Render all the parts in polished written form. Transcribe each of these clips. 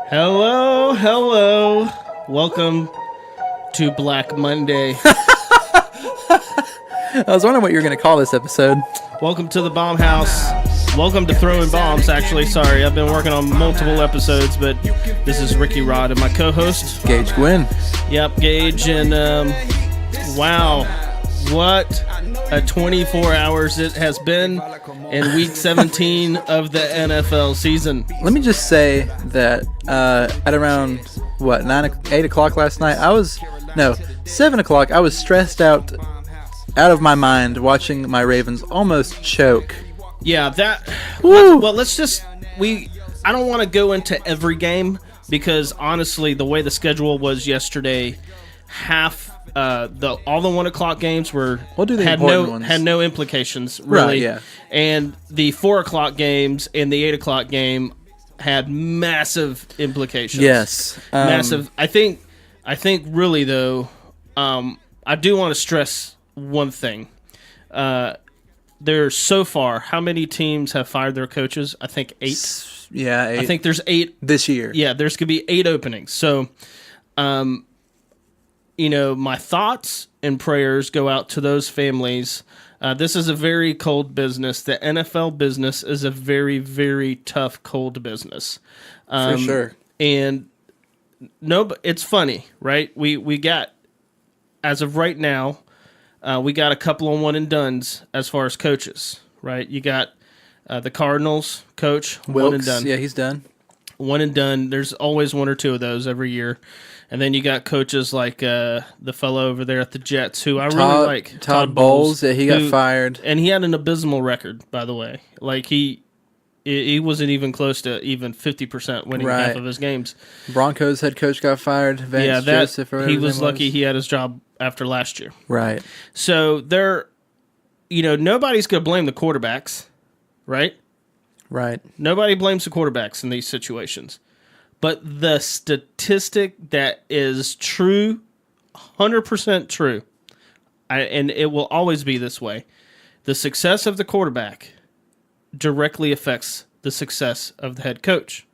Hello, hello. Welcome to Black Monday. I was wondering what you were going to call this episode. Welcome to the Bomb House. Welcome to Throwing Bombs, actually. Sorry, I've been working on multiple episodes, but this is Ricky Rod and my co-host. Gage Gwynn. Yep, Gage, and wow, what a 24 hours it has been in Week 17 of the NFL season. Let me just say that at around, 8 o'clock last night, 7 o'clock, I was stressed out of my mind watching my Ravens almost choke. Yeah, Woo! well, I don't want to go into every game because honestly, the way the schedule was yesterday, all the 1 o'clock games had no implications really. Right, yeah. And the 4 o'clock games and the 8 o'clock game had massive implications. Yes, massive. I think really though, I do want to stress one thing. There's so far, how many teams have fired their coaches? I think 8. Yeah, 8. I think there's 8 this year. Yeah, there's going to be 8 openings. So, my thoughts and prayers go out to those families. This is a very cold business. The NFL business is a very, very tough, cold business. For sure. And it's funny, right? We got, as of right now, we got a couple of one and dones as far as coaches, right? You got the Cardinals coach, Wilkes, one and done. Yeah, he's done. One and done. There's always one or two of those every year. And then you got coaches like the fellow over there at the Jets, who I really like. Todd Bowles, yeah, he got fired. And he had an abysmal record, by the way. Like, he wasn't even close to even 50% winning half of his games. Broncos head coach got fired. Vance Joseph, he was lucky he had his job after last year. Right. So nobody's going to blame the quarterbacks, right? Right. Nobody blames the quarterbacks in these situations. But the statistic that is true, 100% true, and it will always be this way, the success of the quarterback directly affects the success of the head coach.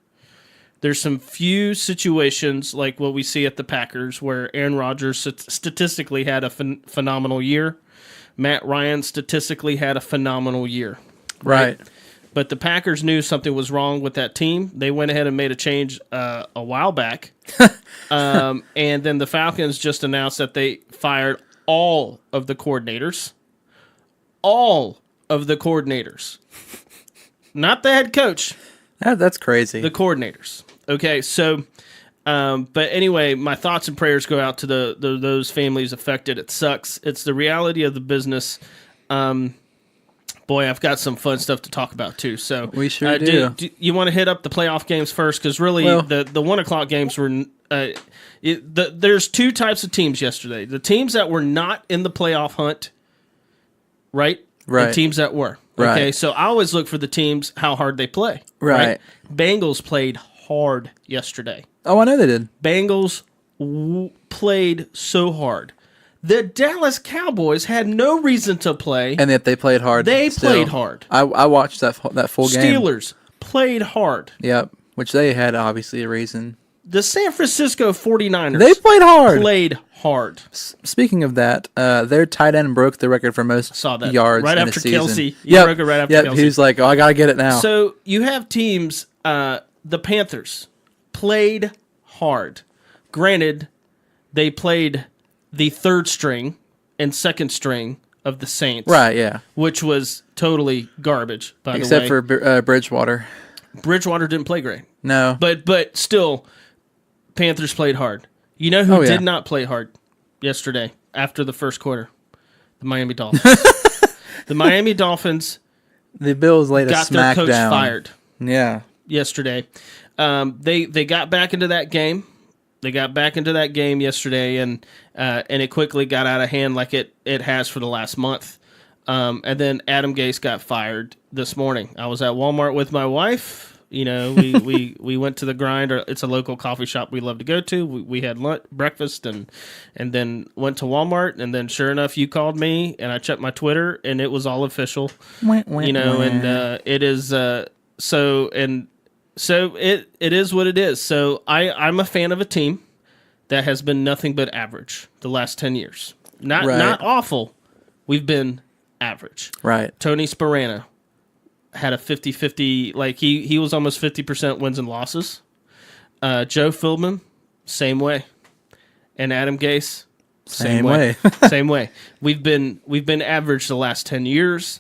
There's some few situations like what we see at the Packers where Aaron Rodgers statistically had a phenomenal year. Matt Ryan statistically had a phenomenal year. Right. But the Packers knew something was wrong with that team. They went ahead and made a change a while back. And then the Falcons just announced that they fired all of the coordinators. All of the coordinators. Not the head coach. That's crazy. The coordinators. Okay, so, but anyway, my thoughts and prayers go out to those families affected. It sucks. It's the reality of the business. Boy, I've got some fun stuff to talk about too. So we sure do. Do you want to hit up the playoff games first? Because really, the 1 o'clock games were. There's two types of teams yesterday. The teams that were not in the playoff hunt, right? Right. And teams that were. Right. Okay, so I always look for the teams how hard they play. Right. Bengals played hard yesterday. Oh, I know they did. Bengals played so hard. The Dallas Cowboys had no reason to play. And yet they played hard. They played hard. I watched that full game. Steelers played hard. Yep, which they had obviously a reason. The San Francisco 49ers they played hard. Speaking of that, their tight end broke the record for most yards right in after a season. Kelsey. Broke it right after Kelsey. He was like, "Oh, I gotta get it now." So you have teams. The Panthers played hard. Granted, they played the third string and second string of the Saints. Right, yeah. Which was totally garbage, by the way. Except for Bridgewater. Bridgewater didn't play great. No. But still, Panthers played hard. You know who did not play hard yesterday after the first quarter? The Miami Dolphins. The Miami Dolphins the Bills laid a got their smackdown. coach fired. Yeah. Yesterday. They got back into that game. They got back into that game yesterday, and it quickly got out of hand like it has for the last month. And then Adam Gase got fired this morning. I was at Walmart with my wife. We went to the Grind. It's a local coffee shop we love to go to. We had breakfast and then went to Walmart. And then sure enough, you called me, and I checked my Twitter, and it was all official. And it is so. And So it is what it is. So I'm a fan of a team that has been nothing but average the last 10 years. Not awful. We've been average. Right. Tony Sparano had a 50-50, like he was almost 50% wins and losses. Joe Philbin, same way. And Adam Gase, same way. Same way. We've been average the last 10 years.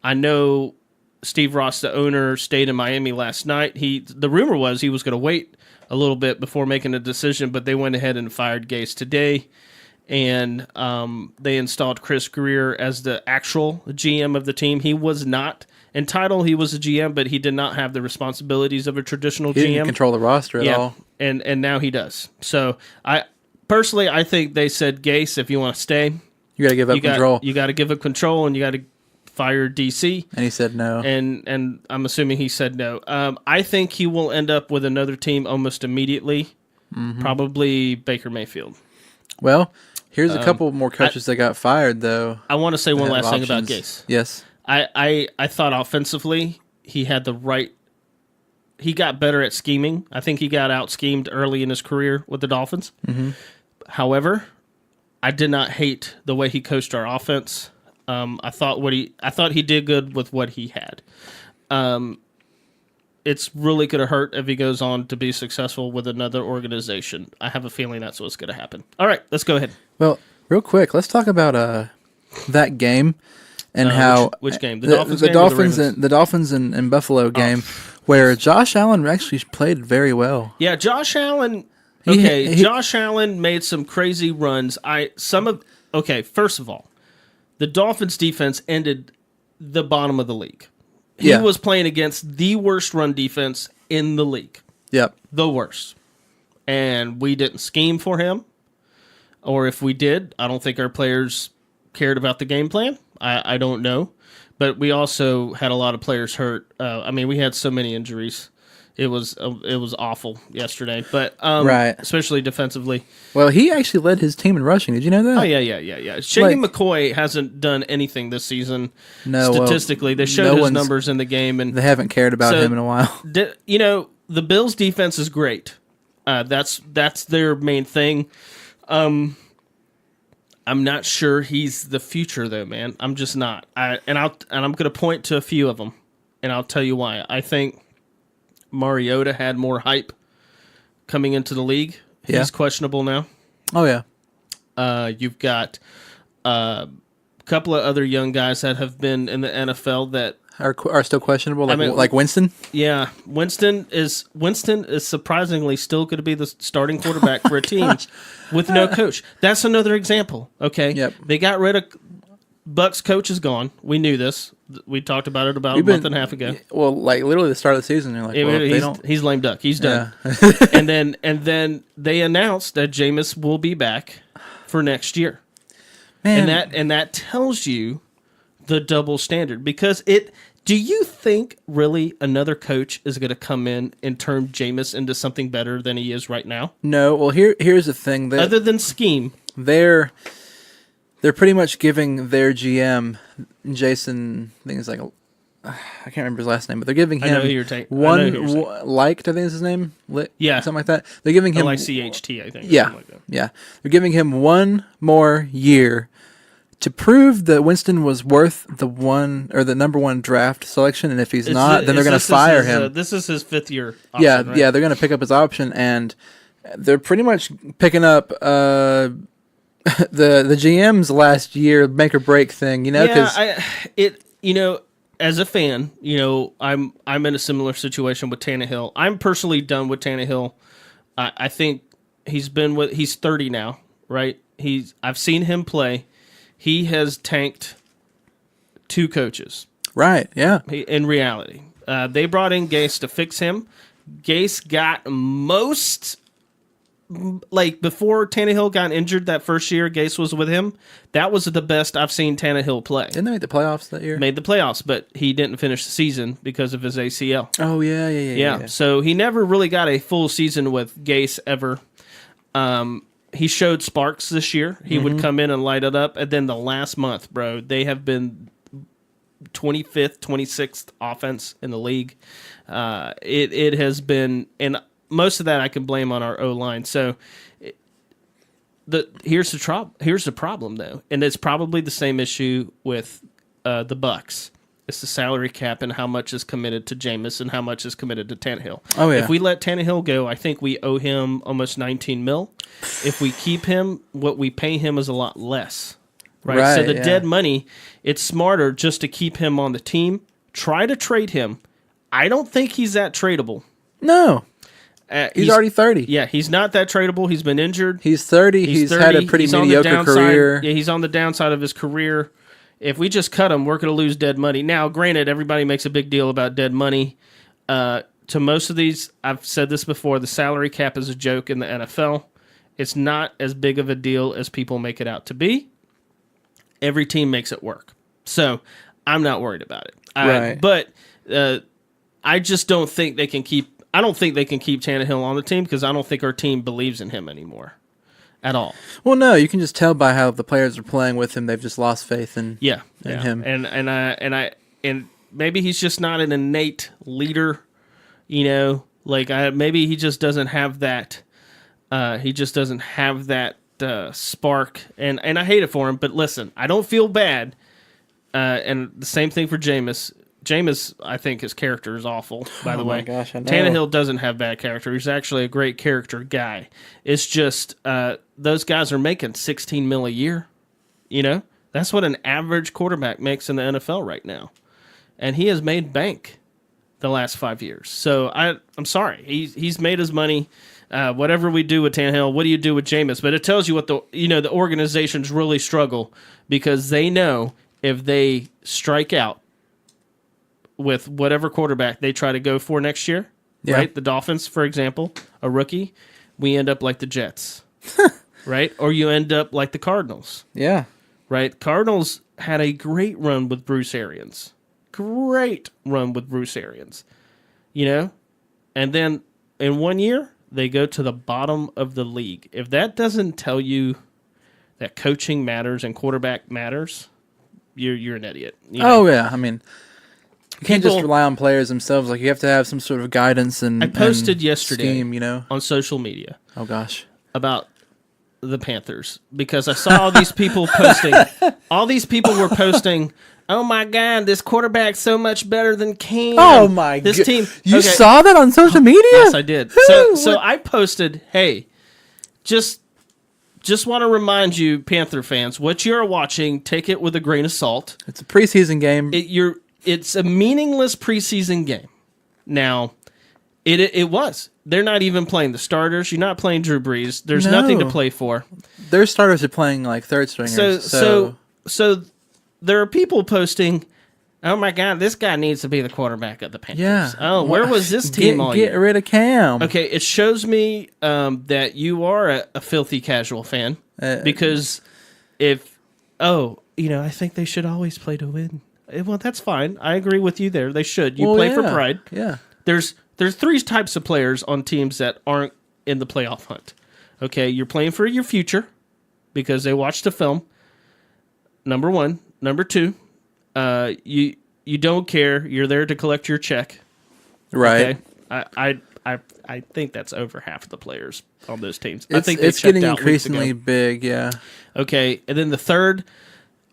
I know Steve Ross, the owner, stayed in Miami last night. The rumor was he was going to wait a little bit before making a decision, but they went ahead and fired Gase today. And they installed Chris Greer as the actual GM of the team. He was not entitled. He was a GM, but he did not have the responsibilities of a traditional He GM. didn't control the roster at all. And now he does. So I think they said, Gase, if you want to stay, You got to give up control. You got to give up control, and you got to fire DC. And he said no. And I'm assuming he said no. I think he will end up with another team almost immediately, probably Baker Mayfield. Well, here's a couple more coaches that got fired, though. I want to say one that last have thing about options. Gase. Yes. I thought offensively he had the right. He got better at scheming. I think he got out schemed early in his career with the Dolphins. Mm-hmm. However, I did not hate the way he coached our offense. I thought he did good with what he had. It's really going to hurt if he goes on to be successful with another organization. I have a feeling that's what's going to happen. All right, let's go ahead. Well, real quick, let's talk about that game and how which game? The Dolphins game or the Dolphins Ravens? the Dolphins and Buffalo game, where Josh Allen actually played very well. Yeah, Josh Allen. Josh Allen made some crazy runs. First of all, the Dolphins defense ended the bottom of the league. He was playing against the worst run defense in the league. Yep. The worst. And we didn't scheme for him. Or if we did, I don't think our players cared about the game plan. I don't know. But we also had a lot of players hurt. We had so many injuries. It was awful yesterday, but right, especially defensively. Well, he actually led his team in rushing. Did you know that? Oh yeah. Shady McCoy hasn't done anything this season. No, statistically, they showed his numbers in the game, and they haven't cared about him in a while. The Bills' defense is great. That's their main thing. I'm not sure he's the future though, man. I'm just not. I'm going to point to a few of them, and I'll tell you why. I think Mariota had more hype coming into the league. He's questionable now. Oh, yeah. You've got a couple of other young guys that have been in the NFL that are still questionable, like Winston. Yeah, Winston is surprisingly still going to be the starting quarterback for a team with no coach. That's another example. Okay, yep. They got rid of Bucks. Coach is gone. We knew this. We talked about it about a month and a half ago. Well, like literally the start of the season, you're like, he's lame duck. He's done. Yeah. and then they announced that Jameis will be back for next year. Man. And that tells you the double standard, because do you think really another coach is going to come in and turn Jameis into something better than he is right now? No. Well, here's the thing. Other than scheme, they're pretty much giving their GM, Jason, I think it's like, I can't remember his last name, but they're giving him Liked, I think is his name. Yeah. Something like that. They're giving him LICHT, I think. Yeah. Like that. Yeah. They're giving him one more year to prove that Winston was worth the number one draft selection, and if he's not, then they're going to fire him. This is his fifth year option, yeah, right? Yeah, they're going to pick up his option, and they're pretty much picking up the GM's last year make or break thing, as a fan, I'm in a similar situation with Tannehill. I'm personally done with Tannehill. I think he's 30 now, right? I've seen him play. He has tanked 2 coaches. Right, yeah. In reality. They brought in Gase to fix him. Gase got before Tannehill got injured that first year Gase was with him, that was the best I've seen Tannehill play. Didn't they make the playoffs that year? Made the playoffs, but he didn't finish the season because of his ACL. Oh, yeah. So he never really got a full season with Gase ever. He showed sparks this year. He would come in and light it up, and then the last month, bro, they have been 25th, 26th offense in the league. It has been, and most of that I can blame on our O-line. So here's the problem though, and it's probably the same issue with the Bucks. It's the salary cap and how much is committed to Jameis and how much is committed to Tannehill. Oh, yeah. If we let Tannehill go, I think we owe him almost $19 million. If we keep him, what we pay him is a lot less. Right? So the dead money, it's smarter just to keep him on the team. Try to trade him. I don't think he's that tradable. No. He's already 30. Yeah, he's not that tradable. He's been injured. He's 30. He's 30. had a pretty mediocre career. Yeah, he's on the downside of his career. If we just cut him, we're going to lose dead money. Now, granted, everybody makes a big deal about dead money. To most of these, I've said this before, the salary cap is a joke in the NFL. It's not as big of a deal as people make it out to be. Every team makes it work. So I'm not worried about it. Right. But I just don't think they can keep – I don't think they can keep Tannehill on the team because I don't think our team believes in him anymore. At all. Well, no, you can just tell by how the players are playing with him. They've just lost faith in him. And maybe he's just not an innate leader, maybe he just doesn't have that. He just doesn't have that spark. And I hate it for him. But listen, I don't feel bad. And the same thing for Jameis. Jameis, I think his character is awful, by the way. Oh, my gosh, I know. Tannehill doesn't have bad character. He's actually a great character guy. It's just those guys are making $16 million a year. That's what an average quarterback makes in the NFL right now. And he has made bank the last 5 years. So I'm sorry. He's made his money. Whatever we do with Tannehill, what do you do with Jameis? But it tells you what the organizations really struggle because they know if they strike out with whatever quarterback they try to go for next year, right? The Dolphins, for example, a rookie, we end up like the Jets, right? Or you end up like the Cardinals. Yeah. Right? Cardinals had a great run with Bruce Arians. And then in 1 year, they go to the bottom of the league. If that doesn't tell you that coaching matters and quarterback matters, you're an idiot. Oh, yeah. I mean... You can't just rely on players themselves. Like, you have to have some sort of guidance and I posted yesterday scheme, on social media. Oh, gosh. About the Panthers. Because I saw all these people posting. All these people were posting, oh, my God, this quarterback's so much better than Cam. Oh, my God. This team. You saw that on social media? Yes, I did. So I posted, hey, just want to remind you, Panther fans, what you're watching, take it with a grain of salt. It's a preseason game. It's a meaningless preseason game. Now, it was. They're not even playing the starters. You're not playing Drew Brees. There's nothing to play for. Their starters are playing like third stringers. So there are people posting, oh my God, this guy needs to be the quarterback of the Panthers. Yeah. Oh, where was this team all year? Get rid of Cam. Okay, it shows me that you are a filthy casual fan because I think they should always play to win. Well, that's fine. I agree with you there. They should. You play for pride. Yeah. There's three types of players on teams that aren't in the playoff hunt. Okay, you're playing for your future because they watched the film. Number one. Number two, you don't care. You're there to collect your check. Right. Okay? I think that's over half of the players on those teams. I think it's getting increasingly big. Yeah. Okay, and then the third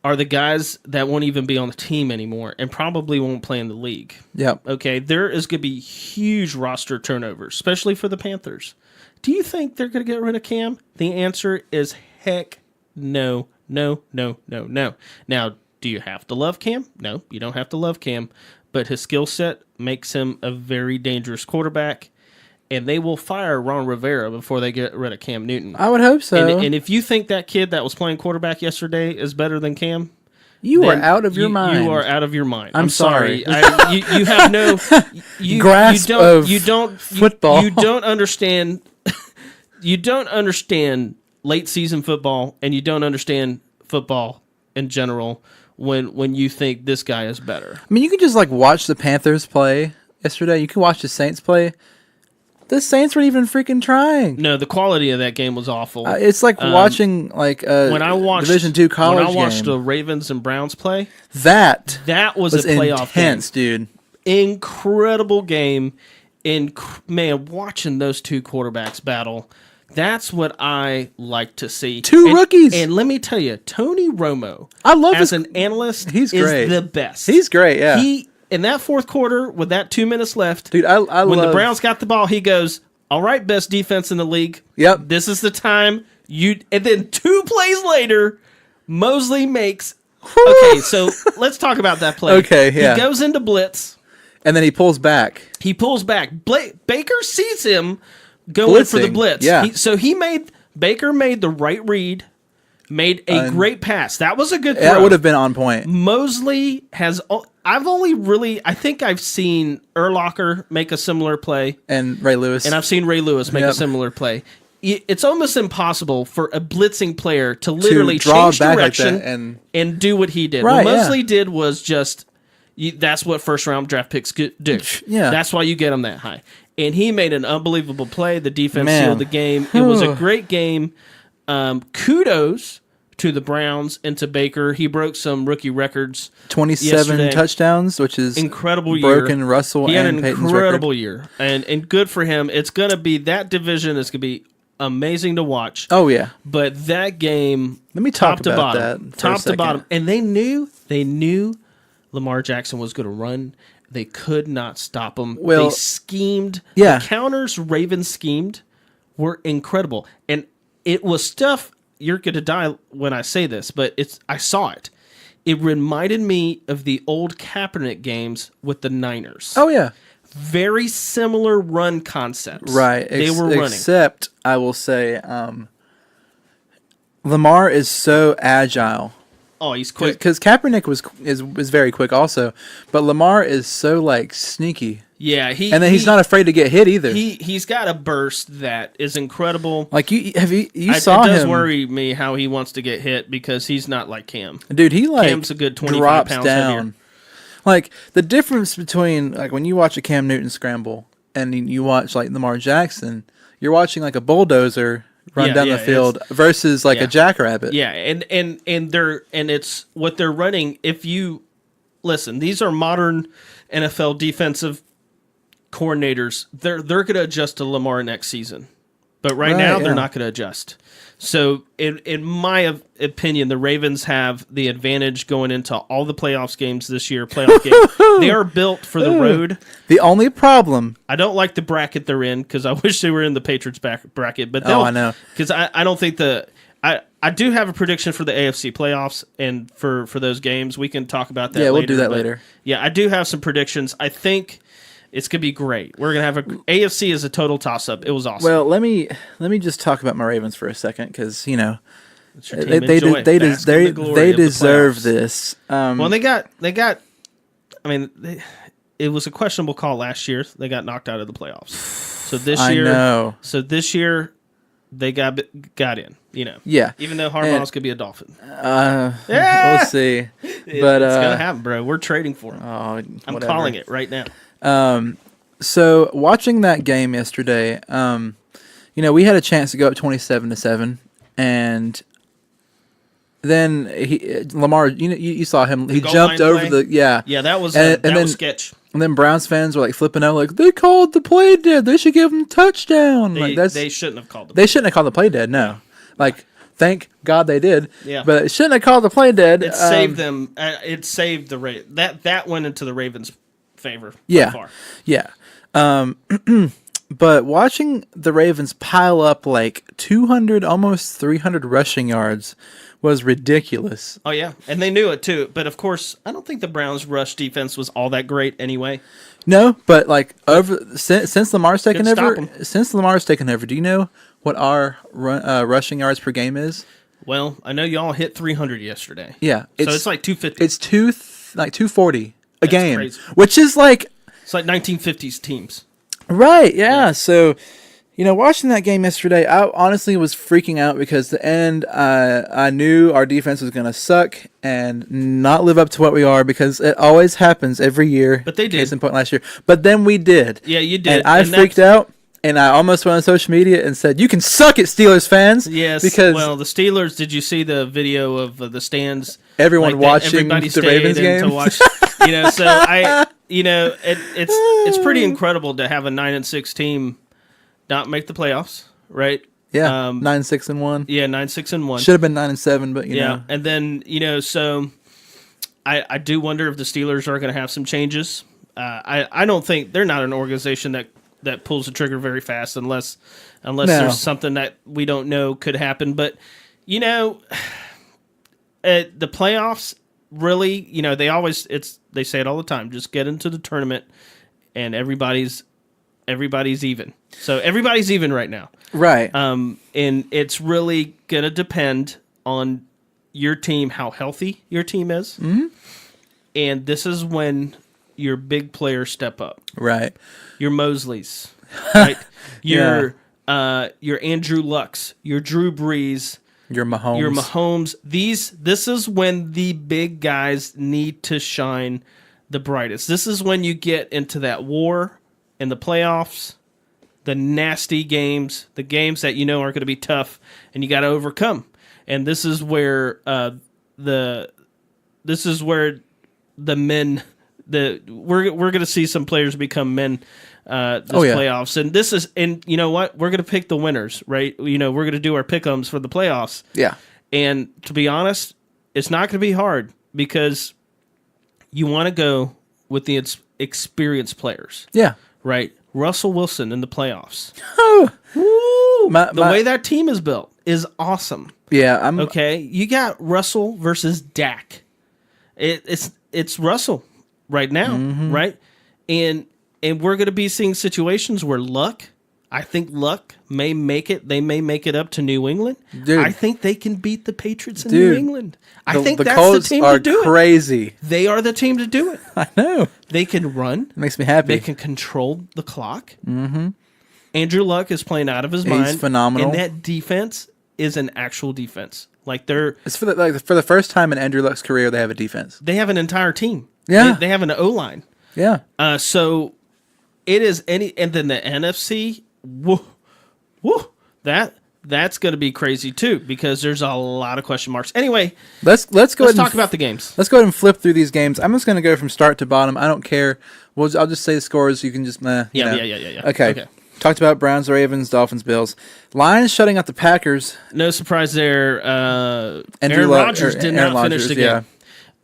are the guys that won't even be on the team anymore and probably won't play in the league. Yep. Okay, there is going to be huge roster turnover, especially for the Panthers. Do you think they're going to get rid of Cam? The answer is heck no, no, no, no, no. Now, do you have to love Cam? No, you don't have to love Cam, but his skill set makes him a very dangerous quarterback, and they will fire Ron Rivera before they get rid of Cam Newton. I would hope so. And if you think that kid that was playing quarterback yesterday is better than Cam, you are out of your mind. You are out of your mind. I'm sorry. You have no grasp of football. You don't understand. You don't understand late season football, and you don't understand football in general when you think this guy is better. I mean, you can just watch the Panthers play yesterday. You can watch the Saints play. The Saints weren't even freaking trying. No, the quality of that game was awful. It's like watching like a when I watched Division II college when I watched game. the Ravens and Browns play, That was a playoff intense, game. dude. Incredible game. Man, watching those two quarterbacks battle, that's what I like to see. Two rookies. And let me tell you, Tony Romo, I love as his, an analyst, he's great. is the best. He's great, yeah. He in that fourth quarter with that 2 minutes left, Dude, I when love the Browns got the ball, he goes, "All right, best defense in the league. Yep. This is the time you." And then 2 plays later, Mosley makes. Okay, so let's talk about that play. Okay, yeah. He goes into blitz. And then he pulls back. He pulls back. Baker sees him going for the Blitzing, blitz. yeah. Baker made the right read, made a great pass. That was a good throw. That would have been on point. Mosley has. I think I've seen Urlacher make a similar play, And Ray Lewis. and I've seen Ray Lewis make a Yep. similar play. It's almost impossible for a blitzing player to literally draw change back like direction that and do what he did. Right, what yeah. Mosley did was just. That's what first round draft picks do. Yeah. That's why you get them that high. And he made an unbelievable play. The defense Man. sealed the game. It was a great game. Kudos to the Browns and to Baker. He broke some rookie records. 27 yesterday. touchdowns, which is Incredible year. broken Russell He had and an Peyton's incredible record. year. And good for him. It's going to be that division is going to be amazing to watch. Oh, yeah. But that game, Let me talk top to about bottom, that for a top to second. bottom, and they knew Lamar Jackson was going to run. They could not stop him. Well, they schemed. yeah. The counters Ravens schemed were incredible, and it was stuff. You're going to die when I say this, but I saw it. It reminded me of the old Kaepernick games with the Niners. Oh, yeah. Very similar run concepts. Right. They were running. Except, I will say, Lamar is so agile. Oh, he's quick. Because Kaepernick was very quick also. But Lamar is so, like, sneaky. Yeah, And then he's not afraid to get hit either. He's got a burst that is incredible. Like, you It saw does him. worry me how he wants to get hit because he's not like Cam. Dude, he, like, Cam's a good 25 drops pounds down. heavier. Like, the difference between, like, when you watch a Cam Newton scramble and you watch, like, Lamar Jackson, you're watching, like, a bulldozer run down the field versus, like, a jackrabbit. Yeah, and it's what they're running. If you listen, these are modern NFL defensive coordinators. They're going to adjust to Lamar next season, but right now they're not going to adjust. So, in my opinion, the Ravens have the advantage going into all the playoffs games this year. Playoff games, they are built for the road. The only problem. I don't like the bracket they're in because I wish they were in the Patriots bracket. But I know. Because I don't think I do have a prediction for the AFC playoffs and for those games. We can talk about that later. Yeah, we'll do that but later. Yeah, I do have some predictions. I think it's going to be great. We're going to have AFC is a total toss-up. It was awesome. Well, let me just talk about my Ravens for a second because, you know, It's your team. Enjoy it. they Bask in the glory they of the deserve playoffs. this. Well, they got. I mean, it was a questionable call last year. They got knocked out of the playoffs. So this I year, know. they got in. You know. Yeah. Even though Harbaugh's could be a Dolphin. We'll see. But It's gonna happen, bro. We're trading for him. I'm I'm calling it right now. So watching that game yesterday, you know, we had a chance to go up 27-7, and then Lamar, you saw him. He goal jumped line over play? the Yeah, that was and that then, was sketch. And then Browns fans were like flipping out, like they called the play dead. They should give him a touchdown. They shouldn't have called They shouldn't have called the play dead. No, like thank God they did. Yeah. but it shouldn't have called the play dead. It saved them. It saved the that went into the Ravens' favor. By Yeah. far. Yeah. But watching the Ravens pile up like 200, almost 300 rushing yards was ridiculous. Oh yeah, and they knew it too. But of course, I don't think the Browns' rush defense was all that great anyway. No, but like since Lamar's taken Couldn't over, stop 'em. do you know what our rushing yards per game is? Well, I know y'all hit 300 yesterday. Yeah, So it's like 250. It's 240 a game, crazy. which is like It's like 1950s teams. right. Yeah. So, you know, watching that game yesterday, I honestly was freaking out because the end, I knew our defense was going to suck and not live up to what we are because it always happens every year. But they did. Case in point last year. But then we did. Yeah, you did. And I And freaked out. And I almost went on social media and said, "You can suck it, Steelers fans." Yes. Because well, the Steelers. Did you see the video of the stands? everyone watching everybody the Ravens stayed in game. to watch. So it's pretty incredible to have a 9-6 team not make the playoffs, right? Yeah, 9-6-1. Yeah, 9-6-1. Should have been 9-7, but you know. And then so I do wonder if the Steelers are going to have some changes. I don't think they're not an organization that pulls the trigger very fast unless there's something that we don't know could happen. But the playoffs really, they say it all the time. Just get into the tournament, and everybody's even. So everybody's even right now. Right. And it's really gonna depend on your team, how healthy your team is. Mm-hmm. And this is when your big players step up. Right. Your Mosleys, right? Your Andrew Lucks, your Drew Brees, Your Mahomes. your Mahomes. This is when the big guys need to shine the brightest. This is when you get into that war in the playoffs, the nasty games, the games that are going to be tough, and you got to overcome. And this is where the men, we're going to see some players become men playoffs. And this is, and you know what? We're going to pick the winners, right? We're going to do our pick'ems for the playoffs. Yeah. And to be honest, it's not going to be hard because you want to go with the experienced players. Yeah. Right? Russell Wilson in the playoffs. Oh. Woo! The My- way that team is built is awesome. Yeah. Okay? You got Russell versus Dak. It's Russell right now, right? And we're going to be seeing situations where I think Luck may make it. They may make it up to New England. Dude. I think they can beat the Patriots in New England. I think the that's Colts the team are to do it. crazy. They are the team to do it. I know. They can run. It makes me happy. They can control the clock. Mm-hmm. Andrew Luck is playing out of his mind. He's phenomenal. And that defense is an actual defense. It's for the first time in Andrew Luck's career they have a defense. They have an entire team. Yeah. They have an O-line. Yeah. So it is and then the NFC, woo, that's going to be crazy too because there's a lot of question marks. Anyway, Let's talk about the games. Let's go ahead and flip through these games. I'm just going to go from start to bottom. I don't care. I'll just say the scores. You can just Yeah. Okay. Talked about Browns, Ravens, Dolphins, Bills. Lions shutting out the Packers. No surprise there. Aaron Rodgers did Aaron not finish Rodgers, the game. yeah.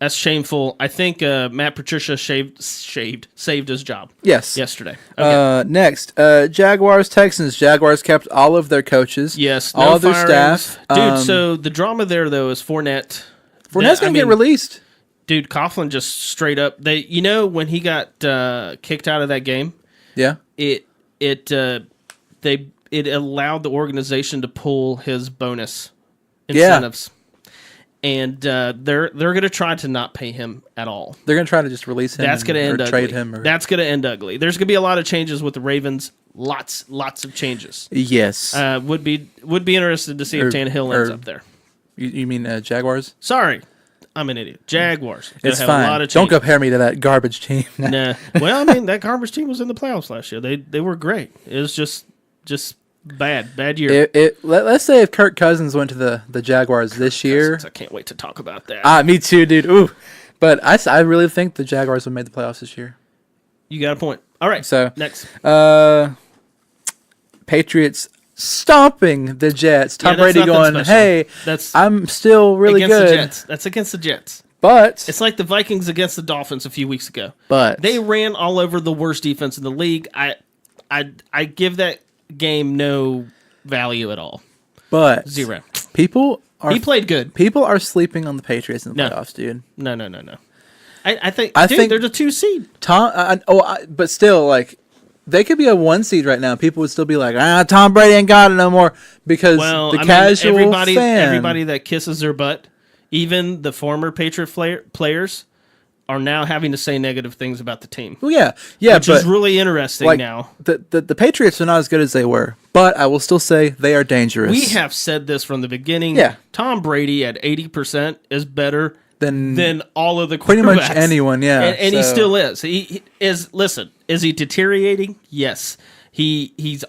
That's shameful. I think Matt Patricia saved his job. Yes. Yesterday. Okay. Next, Jaguars, Texans. Jaguars kept all of their coaches. Yes. all no of their firings. staff. Dude, so the drama there though is Fournette. Fournette's going to get released. Dude, Coughlin just straight up. When he got kicked out of that game, Yeah. it allowed the organization to pull his bonus incentives. And they're going to try to not pay him at all. They're going to try to just release him. That's going to end or ugly. trade him. That's going to end ugly. There's going to be a lot of changes with the Ravens. Lots of changes. Yes. Would be interested to see if Tannehill ends up there. You mean Jaguars? Sorry, I'm an idiot. Jaguars. It's have fine. A lot of Don't changes. compare me to that garbage team. Nah. Well, I mean, that garbage team was in the playoffs last year. They were great. It was just bad year. Let's say if Kirk Cousins went to the Jaguars this year. I can't wait to talk about that. Me too, dude. Ooh. But I really think the Jaguars would have made the playoffs this year. You got a point. All right. So next. Patriots stomping the Jets. Tom that's Brady nothing going, special. hey, I'm still really against good. The Jets. That's against the Jets. But It's like the Vikings against the Dolphins a few weeks ago. But They ran all over the worst defense in the league. I give that game no value at all. But 0. He played good. People are sleeping on the Patriots in the No. playoffs, dude. No. I think they're the 2 seed. But still, like, they could be a 1 seed right now. People would still be like, Tom Brady ain't got it no more because casual everybody fan. that kisses their butt, even the former Patriot players, are now having to say negative things about the team. Well, yeah, which is really interesting now. The Patriots are not as good as they were, but I will still say they are dangerous. We have said this from the beginning. Yeah. Tom Brady at 80% is better than all of the pretty much quarterbacks. anyone, yeah. And he still is. He is. Listen, Is he deteriorating? Yes. He's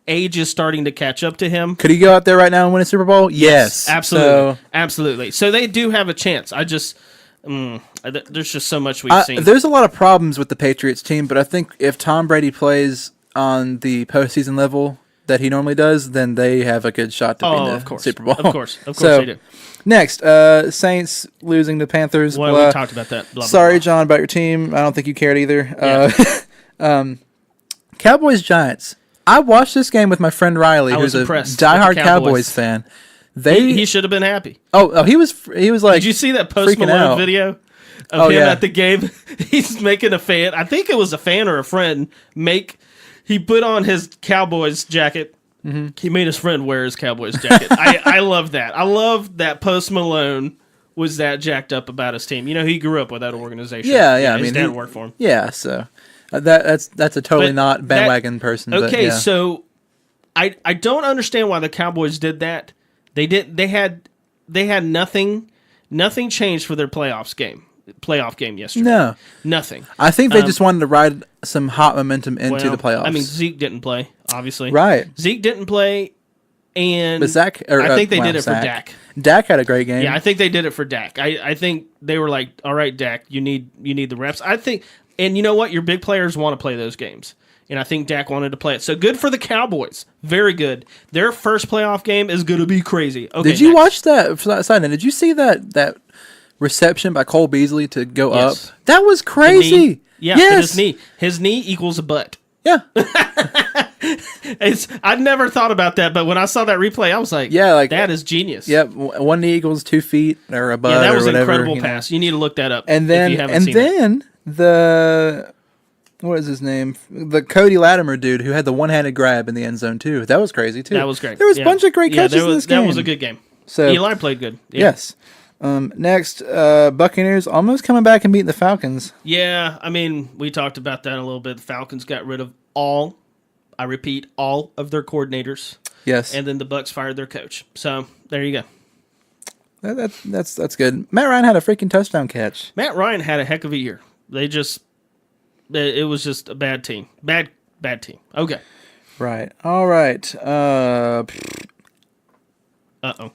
age is starting to catch up to him. Could he go out there right now and win a Super Bowl? Yes. Absolutely. So, Absolutely. So they do have a chance. I just there's just so much we've seen. there's a lot of problems with the Patriots team, but I think if Tom Brady plays on the postseason level that he normally does, then they have a good shot to be in the Super Bowl. Of course So, they do. Next, Saints losing to Panthers. Well, blah. we talked about that. Blah, blah, Sorry, blah. John, about your team. I don't think you cared either. Yeah. Cowboys Giants. I watched this game with my friend Riley, I was who's a impressed with the diehard Cowboys. Cowboys fan. He should have been happy. He was like. Did you see that Post freaking Malone out. video of him yeah. at the game? He's making a fan. I think it was a fan or a friend. He put on his Cowboys jacket. Mm-hmm. He made his friend wear his Cowboys jacket. I love that. I love that Post Malone was that jacked up about his team. You know, he grew up with that organization. Yeah. His I mean, dad worked for him. Yeah, so that's a totally But not bandwagon person. Okay, but yeah. so I don't understand why the Cowboys did that. They had nothing changed for their playoff game yesterday. No, Nothing. I think they just wanted to ride some hot momentum into the playoffs. I mean, Zeke didn't play, obviously. right? Zeke didn't play, and But Zach, I think they did it Zach. for Dak. Dak had a great game. Yeah, I think they did it for Dak. I think they were like, all right, Dak, you need the reps. I think, and you know what? Your big players want to play those games. And I think Dak wanted to play it. So good for the Cowboys. Very good. Their first playoff game is going to be crazy. Okay, Did you next. watch that? Side note, did you see that reception by Cole Beasley to go Yes. up? That was Knee? crazy. Yeah, Yes. His knee equals a butt. Yeah. I'd never thought about that, but when I saw that replay, I was like, Yeah, like- that is genius. Yep. One knee equals 2 feet or a butt. Yeah, that or was an whatever, incredible you know. pass. You need to look that up. And if then you haven't seen it. the what is his name? The Cody Latimer dude who had the one-handed grab in the end zone too. That was crazy too. That was great. There was Yeah. a bunch of great catches there was, in this game. That was a good game. So Eli played good. Yeah. yes. Next, Buccaneers almost coming back and beating the Falcons. Yeah, I mean, we talked about that a little bit. The Falcons got rid of all of their coordinators, Yes, and then the Bucs fired their coach. So there you go. that's good. Matt Ryan had a freaking touchdown catch. Matt Ryan had a heck of a year. It was just a bad team. Bad team. Okay. Right. All right.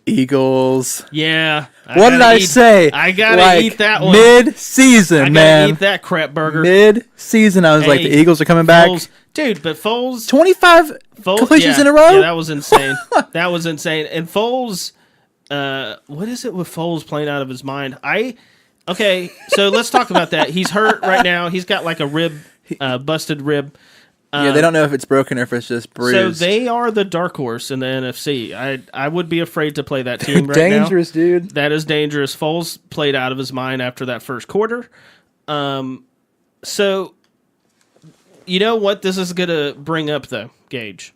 Eagles. Yeah. What did I say? I gotta Like, eat that one. Mid-season, I gotta man. eat that crap burger. Mid-season, I was like, Hey, the Eagles are coming back. Dude, but Foles 25 completions yeah, in a row? Yeah, that was insane. That was insane. And Foles, what is it with Foles playing out of his mind? Okay, so let's talk about that. He's hurt right now. He's got like a busted rib. Yeah, they don't know if it's broken or if it's just bruised. So they are the dark horse in the NFC. I would be afraid to play that team right dangerous, now. dude. That is dangerous. Foles played out of his mind after that first quarter. So, you know what this is going to bring up, though, Gage,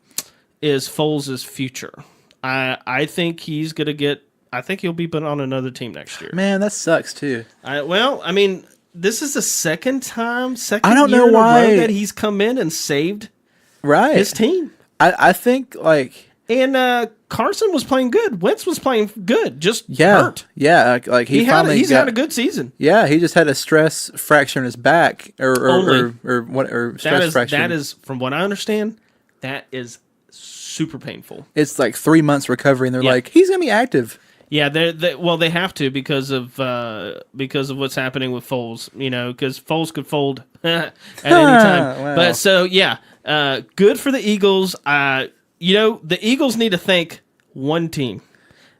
is Foles' future. I think he's going to get... I think he'll be put on another team next year. Man, that sucks, too. I mean... This is the second I don't year know in a why- row that he's come in and saved Right. his team. I think, like... And Carson was playing good. Wentz was playing good. Just Yeah. hurt. Yeah, like he's Had a good season. Yeah, he just had a stress fracture in his back, or stress fracture. That is, from what I understand, that is super painful. It's like 3 months recovery, and they're Yeah. like, he's gonna be active. Yeah, they have to because of what's happening with Foles. You know, because Foles could fold at any time. Wow. But so yeah, good for the Eagles. The Eagles need to thank one team.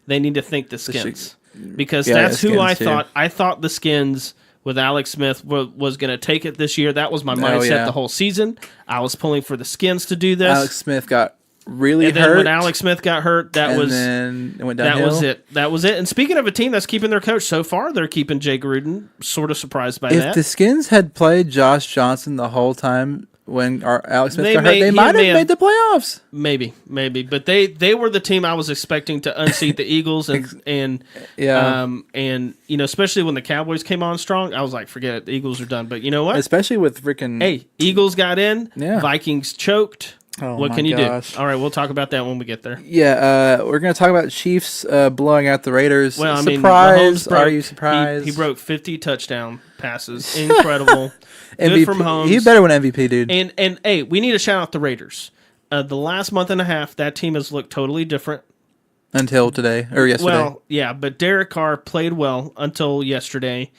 They need to thank the Skins because that's the who I Skins, too. thought. I thought the Skins with Alex Smith was going to take it this year. That was my mindset yeah. the whole season. I was pulling for the Skins to do this. Alex Smith got really and then hurt. when Alex Smith got hurt, then it went downhill. That was it. And speaking of a team that's keeping their coach so far, they're keeping Jay Gruden. Sort of surprised by If that. the Skins had played Josh Johnson the whole time when Alex Smith They got hurt, they he might may have made the playoffs. Maybe, but they were the team I was expecting to unseat the Eagles and Yeah. and especially when the Cowboys came on strong, I was like, forget it, the Eagles are done. But you know what? Especially with freaking Hey, Eagles got in. Yeah. Vikings choked. Oh, What my can you gosh. do? All right, we'll talk about that when we get there. Yeah, we're going to talk about Chiefs blowing out the Raiders. Well, I mean, Surprise. Mahomes broke, Are you surprised? He broke 50 touchdown passes. Incredible. Good MVP. from Mahomes. He better win MVP, dude. And hey, we need to shout out the Raiders. The last month and a half, that team has looked totally different. Until today, or yesterday. Well, yeah, but Derek Carr played well until yesterday.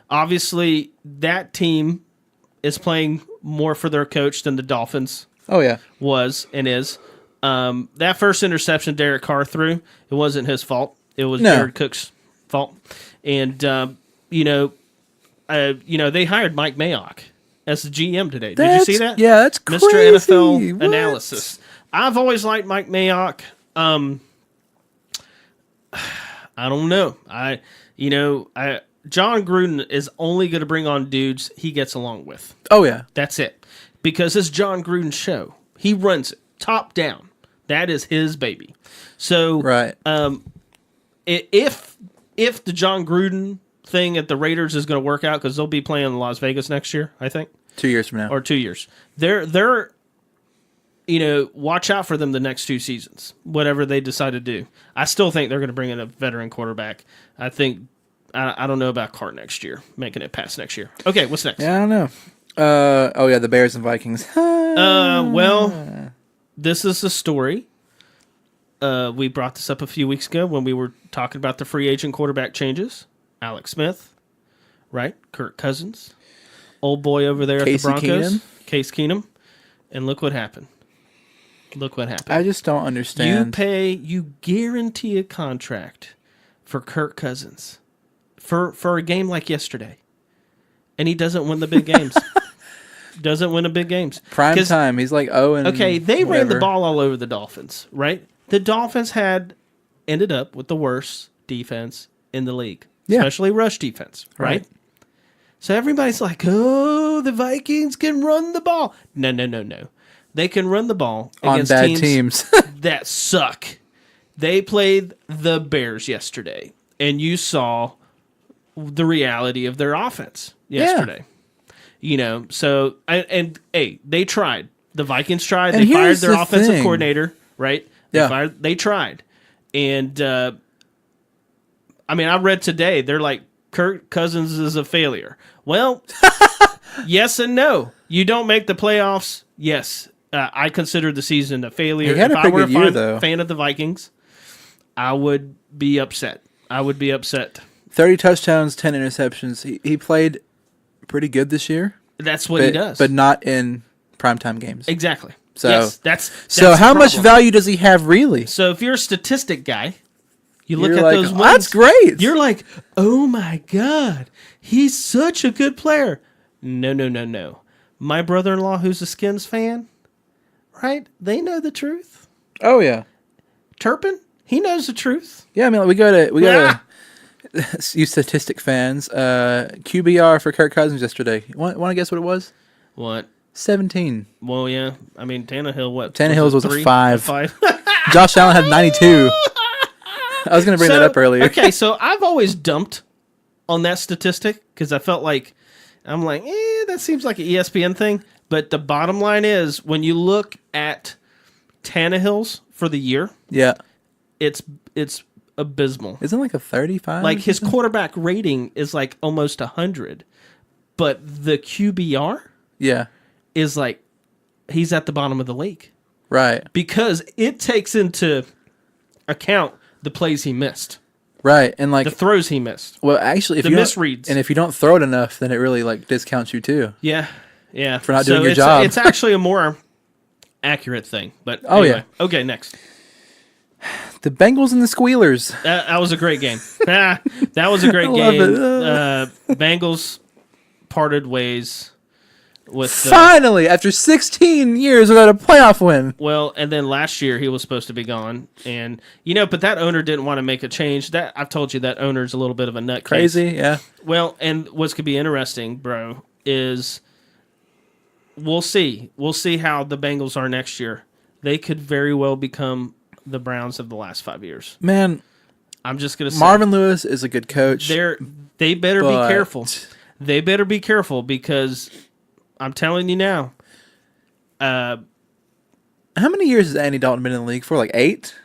Obviously, that team is playing more for their coach than the Dolphins Oh, yeah. was and is. That first interception Derek Carr threw, it wasn't his fault. It was No. Jared Cook's fault. And they hired Mike Mayock as the GM today. Did you see that? Yeah, that's crazy. Mr. NFL What? analysis. I've always liked Mike Mayock. I don't know. John Gruden is only going to bring on dudes he gets along with. Oh, yeah. That's it. Because it's John Gruden's show. He runs it top down. That is his baby. So Right. if the John Gruden thing at the Raiders is going to work out, because they'll be playing in Las Vegas next year, I think, 2 years from now. or 2 years. They're watch out for them the next 2 seasons, whatever they decide to do. I still think they're going to bring in a veteran quarterback. I don't know about Carr next year, making it past next year. Okay, what's next? Yeah, I don't know. The Bears and Vikings. Well, this is a story. We brought this up a few weeks ago when we were talking about the free agent quarterback changes. Alex Smith, right? Kirk Cousins, old boy over there Casey at the Broncos, Keenum. Case Keenum, and look what happened. I just don't understand. You guarantee a contract for Kirk Cousins for a game like yesterday, and he doesn't win the big games. Doesn't win the big games. Prime time. He's like, Okay, they ran the whatever. ball all over the Dolphins, right? The Dolphins ended up with the worst defense in the league, Yeah. especially rush defense, right? So everybody's like, oh, the Vikings can run the ball. No. They can run the ball On against bad teams. that suck. They played the Bears yesterday, and you saw the reality of their offense yesterday. They tried. The Vikings tried. And They fired here's their the offensive thing. coordinator, right? Yeah. They tried. And, I read today, they're like, Kirk Cousins is a failure. Well, yes and no. You don't make the playoffs. Yes. I consider the season a failure. He had If a I pretty were good year, a though. fan of the Vikings, I would be upset. 30 touchdowns, 10 interceptions. He played pretty good this year. That's what he does. But not in primetime games. Exactly. So- yes, that's So the how much problem. value does he have really? So if you're a statistic guy, you look You're at like, those "Oh, wins. that's great." You're like, oh my god, he's such a good player. No. My brother-in-law, who's a Skins fan, right? They know the truth. Oh yeah. Turpin, he knows the truth. Yeah, I mean, we go Ah! to you statistic fans. QBR for Kirk Cousins yesterday. Want to guess what it was? What? 17. Well, yeah. Tannehill. What? Tannehill's was a three? 5. A 5. Josh Allen had 92. I was going to bring that up earlier. Okay, so I've always dumped on that statistic because I felt like that seems like an ESPN thing. But the bottom line is, when you look at Tannehill's for the year, Yeah. it's abysmal. Isn't it like a 35? Like his quarterback rating is like almost 100, but the QBR Yeah. is like he's at the bottom of the league Right. because it takes into account the plays he missed, Right. And like, the throws he missed. well, actually, if the you don't- misreads. and if you don't throw it enough, then it really like discounts you too. Yeah. For not doing your job. It's actually a more accurate thing. But Oh, anyway. Okay, next. The Bengals and the Squealers. That was a great game. That was a great I love game. Bengals parted ways with Finally, after 16 years without a playoff win. and then last year he was supposed to be gone, and but that owner didn't want to make a change. That I've told you that owner's a little bit of a nutcase. Crazy, yeah. Well, and what's could be interesting, bro, is we'll see how the Bengals are next year. They could very well become the Browns of the last 5 years. Man, I'm just gonna say Marvin Lewis is a good coach. they better but- be careful. They better be careful because I'm telling you now, How many years has Andy Dalton been in the league for? Like 8?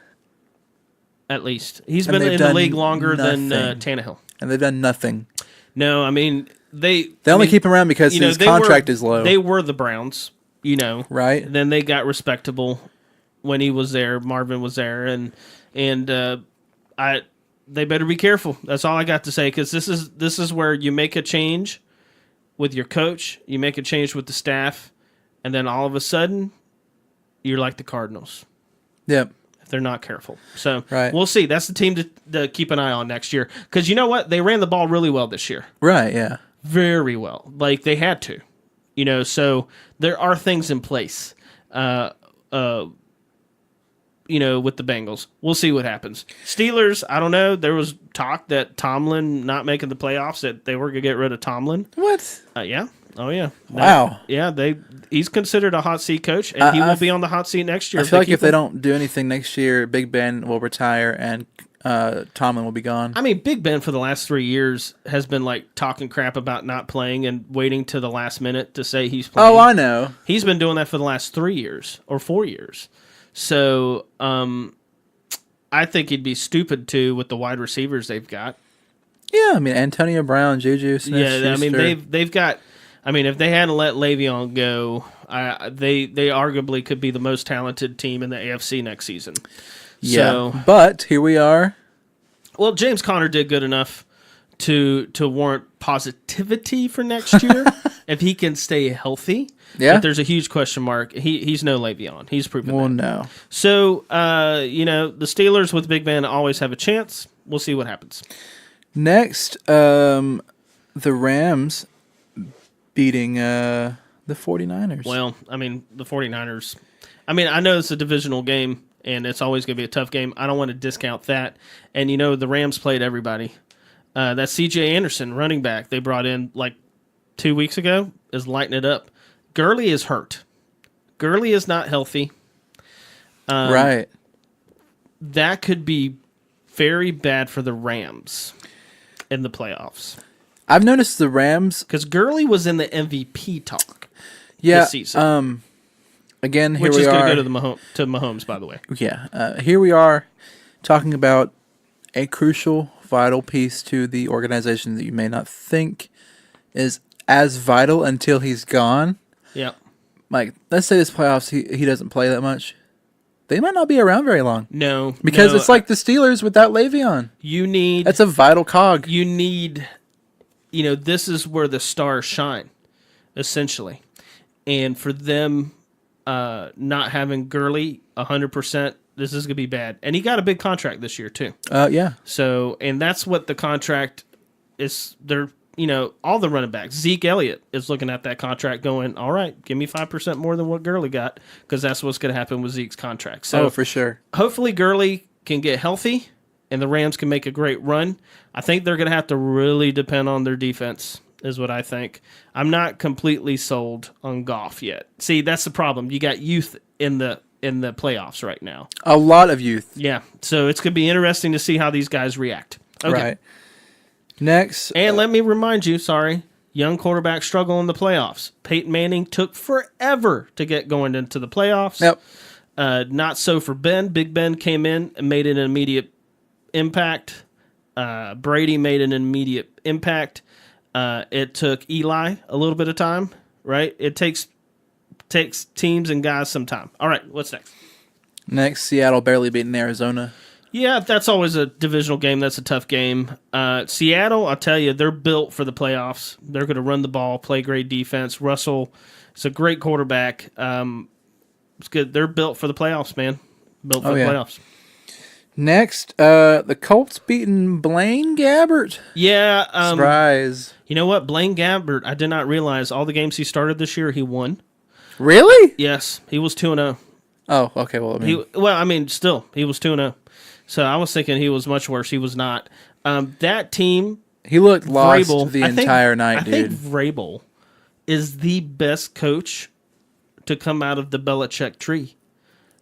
At least he's And been they've in the done league longer than nothing. Tannehill. And they've done nothing. No, I mean they Only keep him around because his contract is low. They were the Browns, right? Then they got respectable when he was there. Marvin was there, and they better be careful. That's all I got to say, because this is where you make a change with your coach, you make a change with the staff, and then all of a sudden you're like the Cardinals. Yep. If they're not careful. So right. We'll see. That's the team to keep an eye on next year. Because you know what? They ran the ball really well this year. Right, yeah. Very well. Like they had to. So there are things in place. With the Bengals. We'll see what happens. Steelers, I don't know. There was talk that Tomlin not making the playoffs, that they were going to get rid of Tomlin. What? Yeah. Oh, yeah. Wow. He's considered a hot seat coach, and he will be on the hot seat next year. I feel like if they don't do anything next year, Big Ben will retire and Tomlin will be gone. I mean, Big Ben for the last 3 years has been like talking crap about not playing and waiting to the last minute to say he's playing. Oh, I know. He's been doing that for the last 3 years or 4 years. So I think he'd be stupid too with the wide receivers they've got. Yeah, I mean Antonio Brown, Juju Smith-Schuster. I mean they've got. I mean, if they hadn't let Le'Veon go, they arguably could be the most talented team in the AFC next season. Yeah, so, but here we are. Well, James Conner did good enough to warrant positivity for next year if he can stay healthy. Yeah, but there's a huge question mark. He's no Le'Veon. He's proven that. No. So, the Steelers with Big Ben always have a chance. We'll see what happens. Next, the Rams beating the 49ers. Well, I mean, the 49ers. I mean, I know it's a divisional game, and it's always going to be a tough game. I don't want to discount that. And, the Rams played everybody. That C.J. Anderson, running back, they brought in like 2 weeks ago, is lighting it up. Gurley is hurt. Gurley is not healthy. Right. That could be very bad for the Rams in the playoffs. I've noticed the Rams, because Gurley was in the MVP talk. This season. Again, here which we is are. going to go to Mahomes, by the way. Yeah, here we are talking about a crucial, vital piece to the organization that you may not think is as vital until he's gone. Yeah. Like, let's say this playoffs, he doesn't play that much. They might not be around very long. No. Because it's like the Steelers without Le'Veon. That's a vital cog. You need, this is where the stars shine, essentially. And for them not having Gurley 100%, this is going to be bad. And he got a big contract this year, too. Yeah. So, and that's what the contract is. They're, all the running backs. Zeke Elliott is looking at that contract going, all right, give me 5% more than what Gurley got, because that's what's going to happen with Zeke's contract. So, for sure. Hopefully Gurley can get healthy and the Rams can make a great run. I think they're going to have to really depend on their defense, is what I think. I'm not completely sold on Goff yet. See, that's the problem. You got youth in the playoffs right now. A lot of youth. Yeah, so it's going to be interesting to see how these guys react. Okay. Right. Next. And let me remind you, young quarterback struggle in the playoffs. Peyton Manning took forever to get going into the playoffs. Yep. Not so for Ben. Big Ben came in and made an immediate impact. Brady made an immediate impact. It took Eli a little bit of time, right? It takes teams and guys some time. All right, what's next? Next, Seattle barely beating Arizona. Yeah, that's always a divisional game. That's a tough game. Seattle, I'll tell you, they're built for the playoffs. They're going to run the ball, play great defense. Russell is a great quarterback. It's good. They're built for the playoffs, man. Built for the playoffs. Next, the Colts beating Blaine Gabbert. Yeah. Surprise. You know what? Blaine Gabbert, I did not realize all the games he started this year, he won. Really? Yes. He was 2-0. Oh, okay. Well, still, he was 2-0. So I was thinking he was much worse. He was not. That team. He looked lost Vrabel, the entire night, dude. I think Vrabel is the best coach to come out of the Belichick tree.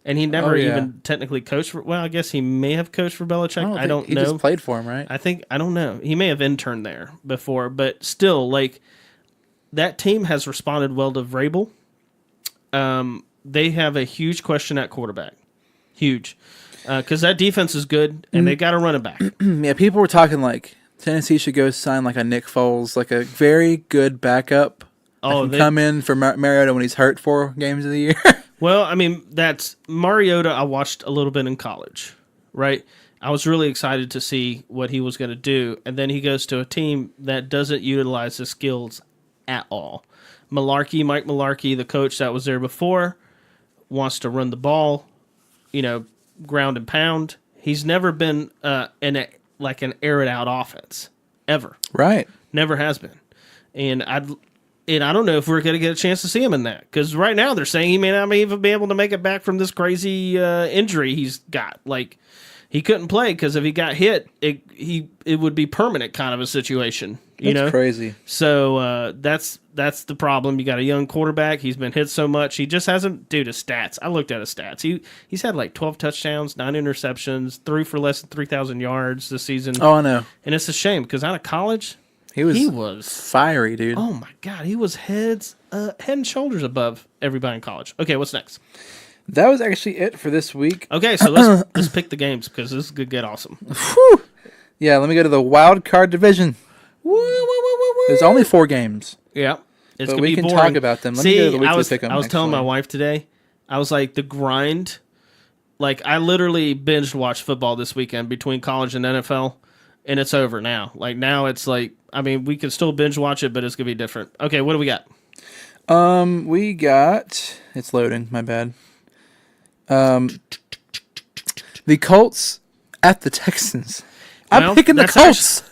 And he never even technically coached for... Well, I guess he may have coached for Belichick. I don't know. He just played for him, right? I don't know. He may have interned there before. But still, that team has responded well to Vrabel. they have a huge question at quarterback. Huge. Because that defense is good, and they got a running back. Yeah, people were talking like Tennessee should go sign like a Nick Foles, like a very good backup. Oh, Can come in for Mariota when he's hurt 4 games of the year. Well, I mean, that's Mariota. I watched a little bit in college, right? I was really excited to see what he was going to do, and then he goes to a team that doesn't utilize his skills at all. Mike Mularkey, the coach that was there before, wants to run the ball, ground and pound. He's never been an air it out offense ever. Right. Never has been, and I don't know if we're going to get a chance to see him in that, because right now they're saying he may not even be able to make it back from this crazy injury he's got. Like, he couldn't play because if he got hit, it would be permanent kind of a situation. That's crazy. So that's the problem. You got a young quarterback. He's been hit so much. He just hasn't. Dude, his stats. I looked at his stats. He's had like 12 touchdowns, 9 interceptions, threw for less than 3,000 yards this season. Oh, I know. And it's a shame because out of college, he was fiery, dude. Oh my God, he was head and shoulders above everybody in college. Okay, what's next? That was actually it for this week. Okay, so let's pick the games because this could get awesome. Whew. Yeah, let me go to the wild card division. There's only 4 games. Yeah, it's but gonna we be can boring. talk about them. Let me go to the weekly pick 'em. I was telling my wife today, I was like, the grind. Like, I literally binge watched football this weekend between college and NFL, and it's over now. Like, now it's like, I mean, we can still binge watch it, but it's gonna be different. Okay, what do we got? We got. It's loading. My bad. The Colts at the Texans. I'm picking the Colts.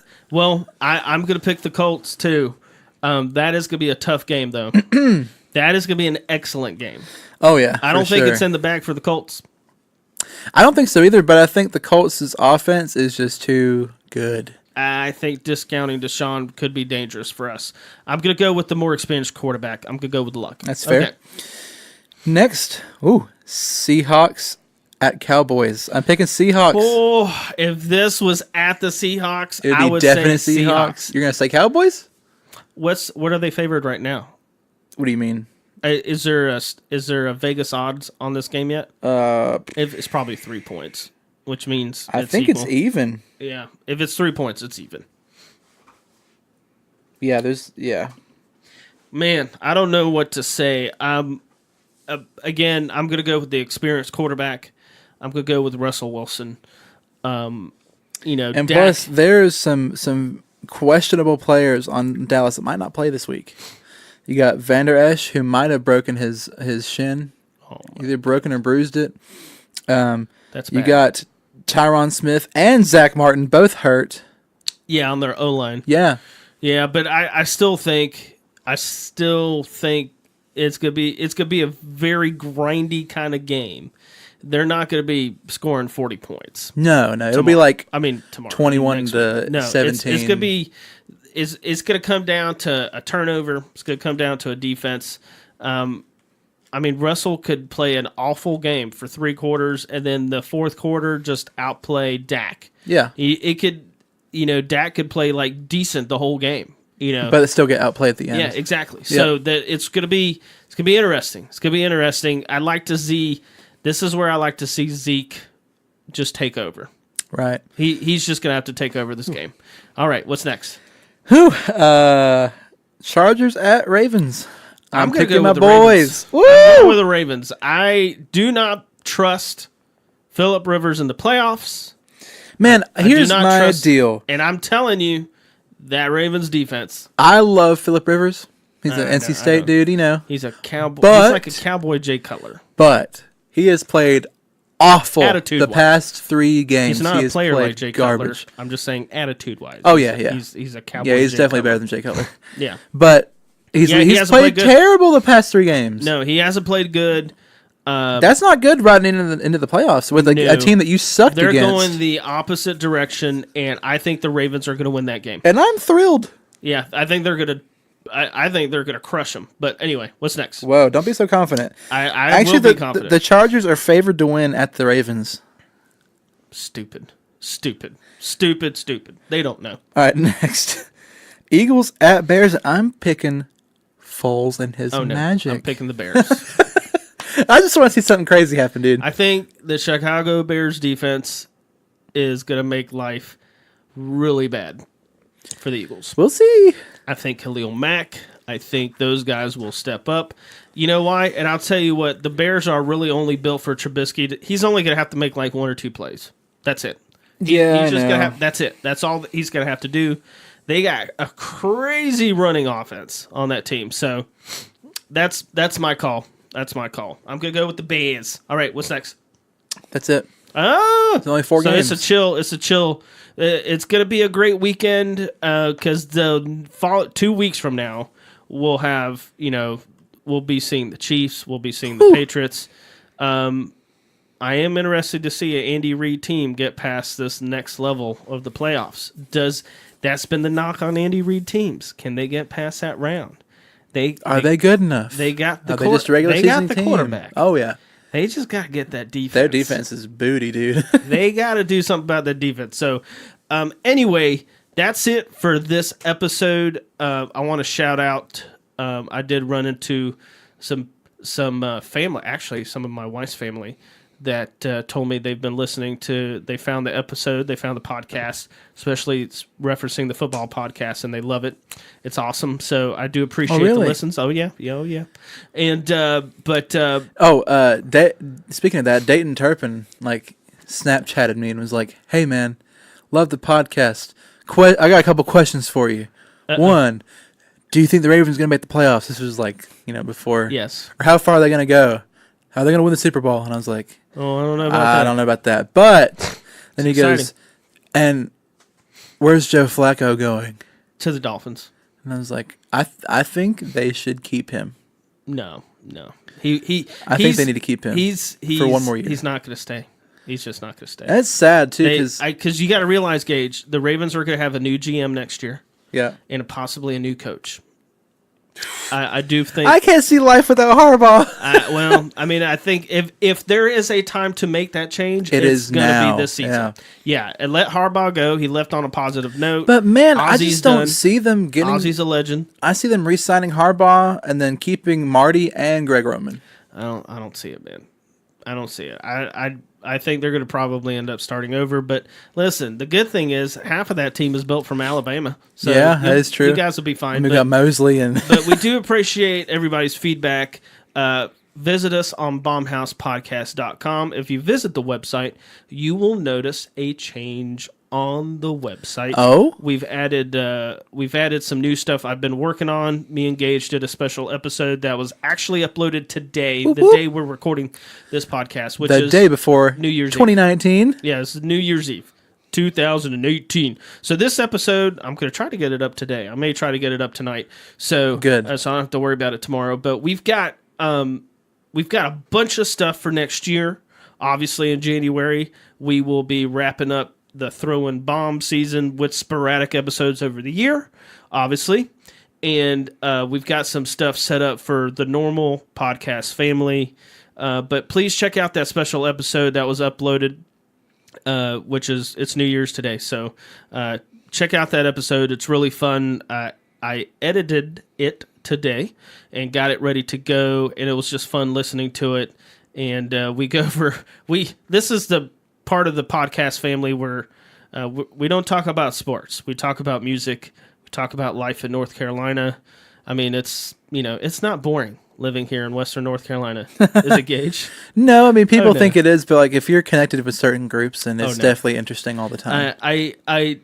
I'm going to pick the Colts too. That is going to be a tough game, though. That is going to be an excellent game. Oh, yeah. I don't think it's in the bag for the Colts. I don't think so either, but I think the Colts' offense is just too good. I think discounting Deshaun could be dangerous for us. I'm going to go with the more experienced quarterback. I'm going to go with Luck. That's fair. Okay. Next, Seahawks at Cowboys. I'm picking Seahawks. Oh, if this was at the Seahawks, I would say Seahawks. You're going to say Cowboys? What are they favored right now? What do you mean? Is there a Vegas odds on this game yet? It's probably 3 points, which means I think it's even. Yeah, if it's 3 points, it's even. Yeah, Man, I don't know what to say. Again, I'm going to go with the experienced quarterback. I'm going to go with Russell Wilson. And Dak. Plus, there's some questionable players on Dallas that might not play this week. You got Vander Esch, who might have broken his shin, either broken or bruised it. That's bad. You got Tyron Smith and Zach Martin, both hurt. Yeah, on their O-line. Yeah, but I still think it's gonna be a very grindy kind of game. They're not gonna be scoring 40 points. No, it'll be like tomorrow 21 to 17. It's gonna be. It's gonna come down to a turnover. It's gonna come down to a defense. Russell could play an awful game for 3 quarters, and then the fourth quarter just outplay Dak. Yeah, Dak could play like decent the whole game. But it still get outplayed at the end. Yeah, exactly. So it's gonna be interesting. It's gonna be interesting. I'd like to see. This is where I like to see Zeke just take over. Right. He's just gonna have to take over this game. All right. What's next? Chargers at Ravens. I'm gonna picking go my with boys. Woo! I'm going with the Ravens. I do not trust Phillip Rivers in the playoffs. Man, here's my deal. And I'm telling you, that Ravens defense. I love Phillip Rivers. He's an NC State dude, He's a cowboy. But, he's like a cowboy Jay Cutler. But he has played awful attitude-wise. The past 3 games. He's not a player like Jay garbage. Cutler. I'm just saying attitude-wise. Oh, yeah. He's a cowboy. Yeah, he's Jay definitely Cutler. better than Jay Cutler. Yeah. But he's played terrible the past 3 games. No, he hasn't played good. That's not good riding into the playoffs with a team that you sucked They're against. They're going the opposite direction, and I think the Ravens are going to win that game. And I'm thrilled. Yeah, I think they're going to. I think they're going to crush them. But anyway, what's next? Whoa, don't be so confident. I will be confident. The Chargers are favored to win at the Ravens. Stupid. They don't know. All right, next. Eagles at Bears. I'm picking Foles and his magic. I'm picking the Bears. I just want to see something crazy happen, dude. I think the Chicago Bears defense is going to make life really bad for the Eagles. We'll see. I think Khalil Mack, I think those guys will step up. You know why? And I'll tell you what, the Bears are really only built for Trubisky. He's only going to have to make like 1 or 2 plays. That's it. Yeah, He's just I know. gonna have. That's it. That's all that he's gonna have to do. They got a crazy running offense on that team. So that's my call. That's my call. I'm gonna go with the Bears. All right, what's next? That's it. Oh, It's only 4 so games. it's a chill. It's a chill. It's gonna be a great weekend because the 2 weeks from now we'll have we'll be seeing the Chiefs. We'll be seeing the Patriots. I am interested to see an Andy Reid team get past this next level of the playoffs. That's been the knock on Andy Reid teams? Can they get past that round? Are they good enough? They got the Are they just a regular they season got the team? quarterback. Oh yeah, They just got to get that defense. their defense is booty, dude. They got to do something about that defense. So, anyway, that's it for this episode. I want to shout out. I did run into some family, actually, some of my wife's family that told me they've been listening to. They found the episode, they found the podcast, especially it's referencing the football podcast, and they love it. It's awesome. So I do appreciate the really? listens. Oh yeah. And Speaking of that, Dayton Turpin Snapchatted me and was like, "Hey man, love the podcast. I got a couple questions for you. One, do you think the Ravens gonna make the playoffs?" This was before. yes. Or how far are they gonna go? How are they gonna win the Super Bowl? And I was like, Oh, I don't know about I that. don't know about that. But then he exciting. goes, "And where's Joe Flacco going?" To the Dolphins. And I was like, I think they should keep him. No. He. I think they need to keep him He's for 1 more year. He's not going to stay. He's just not going to stay. That's sad too, because Because you got to realize, Gage, the Ravens are going to have a new GM next year yeah, and possibly a new coach. I do think. I can't see life without Harbaugh. I think if there is a time to make that change, It it's is going to now. be this season. Yeah, and let Harbaugh go. He left on a positive note. But man, I Ozzy's just don't done. see them getting. Ozzy's a legend. I see them re-signing Harbaugh and then keeping Marty and Greg Roman. I don't see it, man. I don't see it. I think they're going to probably end up starting over. But listen, the good thing is half of that team is built from Alabama. So Yeah, that is true. You guys will be fine. And we But- got Mosley and but we do appreciate everybody's feedback. Visit us on bombhousepodcast.com. If you visit the website, you will notice a change on the website. Oh? We've added some new stuff I've been working on. Me and Gage did a special episode that was actually uploaded today, the day we're recording this podcast, which the is day before New Year's Eve. 2019. Yeah, it's New Year's Eve, 2018. So this episode, I'm going to try to get it up today. I may try to get it up tonight. So Good. So I don't have to worry about it tomorrow. But we've got a bunch of stuff for next year. Obviously, in January, we will be wrapping up the throwing bomb season with sporadic episodes over the year, obviously. And we've got some stuff set up for the normal podcast family. But please check out that special episode that was uploaded, it's New Year's today. So check out that episode. It's really fun. I edited it today and got it ready to go, and it was just fun listening to it. And this is the part of the podcast family where we don't talk about sports. We talk about music. We talk about life in North Carolina. I mean, it's not boring living here in Western North Carolina. Is it, Gage? No, I mean people no. think it is, but if you're connected with certain groups, then it's no. definitely interesting all the time.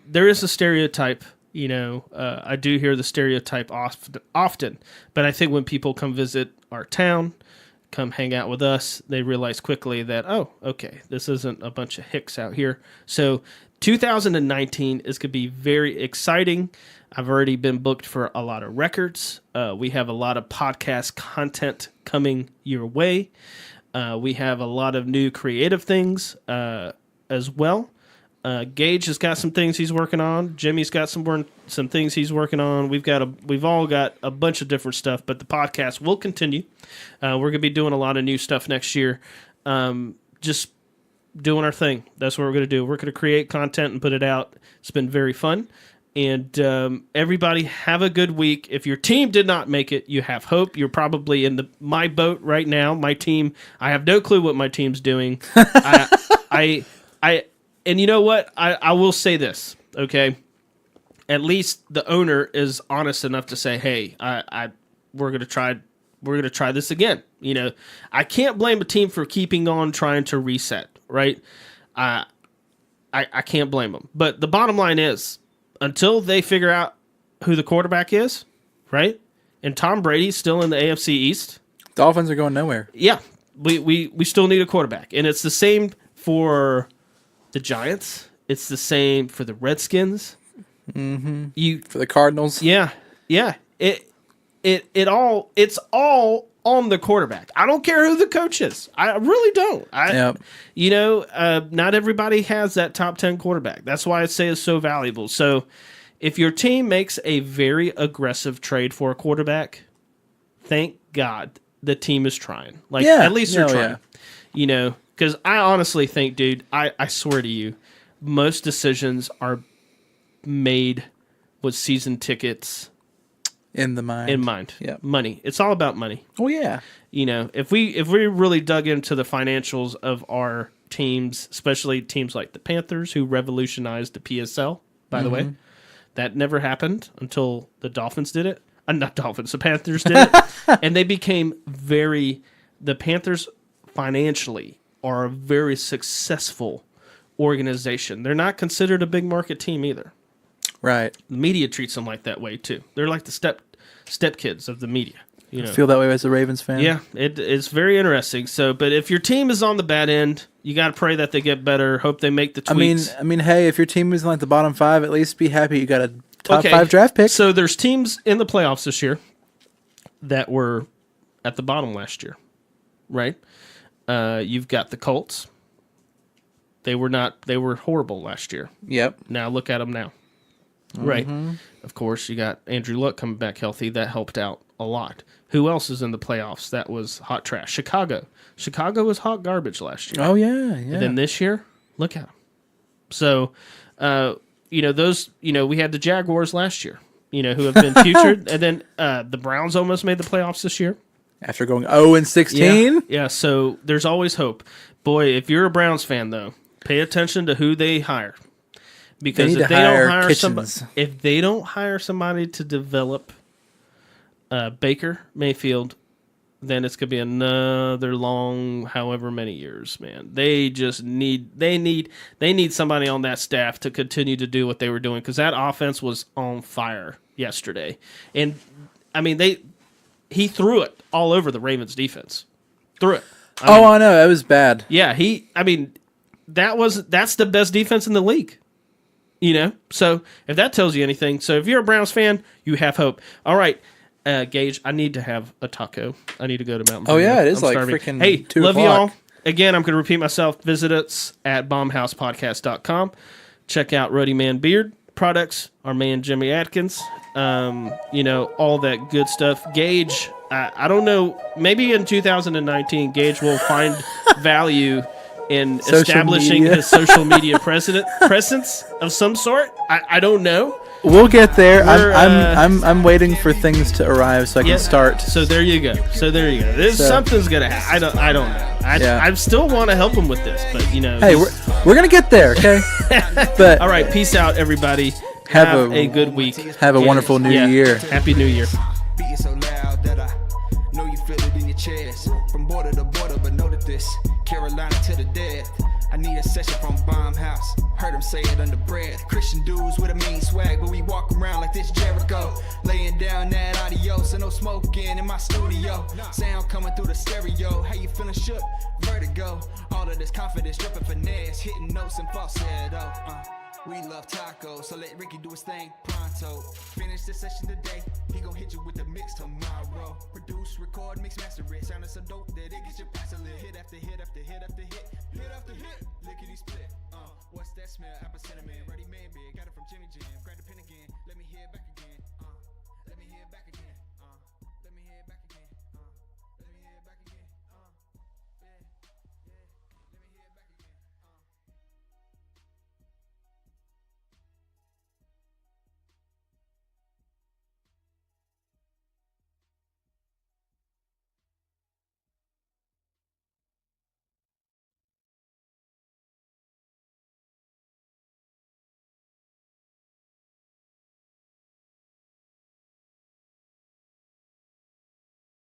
There is a stereotype. I do hear the stereotype often, but I think when people come visit our town, come hang out with us, they realize quickly that, oh, okay, this isn't a bunch of hicks out here. So 2019 is going to be very exciting. I've already been booked for a lot of records. We have a lot of podcast content coming your way. We have a lot of new creative things as well. Gage has got some things he's working on. Jimmy's got some things he's working on. We've all got a bunch of different stuff, but the podcast will continue. We're going to be doing a lot of new stuff next year. Just doing our thing. That's what we're going to do. We're going to create content and put it out. It's been very fun. And everybody have a good week. If your team did not make it, you have hope. You're probably in my boat right now. My team, I have no clue what my team's doing. And you know what? I will say this, okay? At least the owner is honest enough to say, "Hey, we're gonna try this again." You know, I can't blame a team for keeping on trying to reset, right? I can't blame them. But the bottom line is, until they figure out who the quarterback is, right? And Tom Brady's still in the AFC East. Dolphins are going nowhere. Yeah, we still need a quarterback. And it's the same for the Giants. It's the same for the Redskins. Mm-hmm. For the Cardinals. Yeah. It's all on the quarterback. I don't care who the coach is. I really don't. You know, not everybody has that top 10 quarterback. That's why I say it's so valuable. So if your team makes a very aggressive trade for a quarterback, thank God the team is trying. At least they're trying. Yeah. You know, because I honestly think, dude, I swear to you, most decisions are made with season tickets in mind. Yeah. Money. It's all about money. Oh yeah. You know, if we really dug into the financials of our teams, especially teams like the Panthers, who revolutionized the PSL, by the way, that never happened until the Dolphins did it. Not Dolphins, the Panthers did it. And they became the Panthers financially are a very successful organization. They're not considered a big market team either. Right. The media treats them like that way too. They're like the step kids of the media. You know. I feel that way as a Ravens fan. Yeah, it's very interesting. So, but if your team is on the bad end, you got to pray that they get better. Hope they make the tweaks. I mean, hey, if your team is in like the bottom 5, at least be happy you got a top 5 draft pick. So there's teams in the playoffs this year that were at the bottom last year, right? You've got the Colts. They were horrible last year. Yep. Now look at them now. Right. Of course, you got Andrew Luck coming back healthy. That helped out a lot. Who else is in the playoffs that was hot trash? Chicago. Chicago was hot garbage last year. Oh, yeah. And then this year, look at them. So, we had the Jaguars last year, who have been featured. And then the Browns almost made the playoffs this year. After going 0-16? Yeah, so there's always hope. Boy, if you're a Browns fan, though, pay attention to who they hire. Because if they don't hire somebody to develop Baker Mayfield, then it's gonna be another long, however many years, man. They just need somebody on that staff to continue to do what they were doing, because that offense was on fire yesterday, and I mean he threw it all over the Ravens defense, I know it was bad. Yeah, that's the best defense in the league. So if that tells you anything, so if you're a Browns fan, you have hope. All right, Gage, I need to have a taco. I need to go to Mountain View. Oh, yeah, it is like freaking 2 love o'clock. y'all. Again, I'm going to repeat myself. Visit us at bombhousepodcast.com. Check out Ruddy Man Beard products, our man Jimmy Atkins, all that good stuff. Gage, I don't know, maybe in 2019, Gage will find value in establishing his social media presence of some sort. I don't know. We'll get there. I'm waiting for things to arrive so I can start. So there you go. Something's gonna happen. I don't know. I still want to help him with this, but Hey, we're gonna get there, okay? But all right, peace out, everybody. Have a good week. Have a wonderful new year. Happy New Year. Beating so loud that I know you feel it in your chest. From border to border, but know that this Carolina to the death. I need a session from Bomb House. Heard him say it under breath. Christian dudes with a mean swag, but we walk around like this Jericho. Laying down that adios, and no smoking in my studio. Sound coming through the stereo. How you feeling shook? Vertigo. All of this confidence, dripping finesse, hitting notes and falsetto. We love tacos, so let Ricky do his thing pronto. Finish this session today, he gon' hit you with the mix tomorrow. Produce, record, mix, master it. Sounding so dope that it gets your pass a little hit after hit after